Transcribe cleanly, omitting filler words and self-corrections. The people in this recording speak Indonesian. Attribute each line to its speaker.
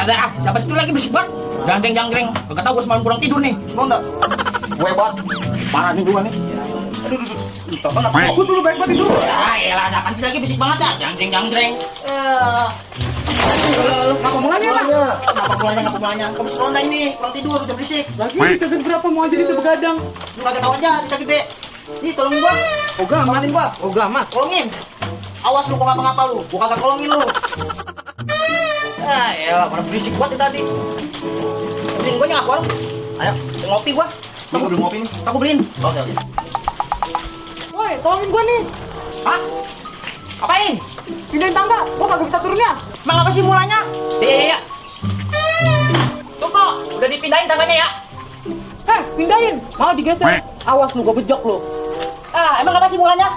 Speaker 1: Ada, siapa situ lagi berisik banget? Janggreng. Kagak tahu gue semalam kurang tidur nih.
Speaker 2: Semua enggak? Gue banget.
Speaker 1: Parah nih gue nih.
Speaker 2: Aduh. Kenapa aku tuh baik banget itu?
Speaker 1: Ah, elah, ada apaan sih lagi berisik banget ya? Janggreng.
Speaker 2: Kenapa mulanya lah?
Speaker 3: Kenapa mulanya? Kamu seronda ini, kurang tidur, udah berisik.
Speaker 2: Lagi kagak berapa mau aja itu begadang.
Speaker 3: Lu kagak tahu aja, kaki be. Nih, tolong gua.
Speaker 2: Oh gamat. Oh gamat.
Speaker 3: Tolongin. Awas lu kok ngapa-ngapa lu. Gua kagak tolongin lu. Ya, mana berisik banget tadi. Beliin gua nih aku. Ayo, ngopi gua.
Speaker 2: Aku belum ngopi nih.
Speaker 3: Aku beliin. Oke.
Speaker 2: Woi, tolongin gua nih.
Speaker 1: Hah? Apain?
Speaker 2: Pindahin tangga. Gua kagak bisa turunnya.
Speaker 1: Emang apa sih mulanya? Iya. Tuh kok, udah dipindahin tangannya ya?
Speaker 2: Pindahin. Malah digeser. Awas lu, gua bejok lu.
Speaker 1: Ah, emang apa sih mulanya?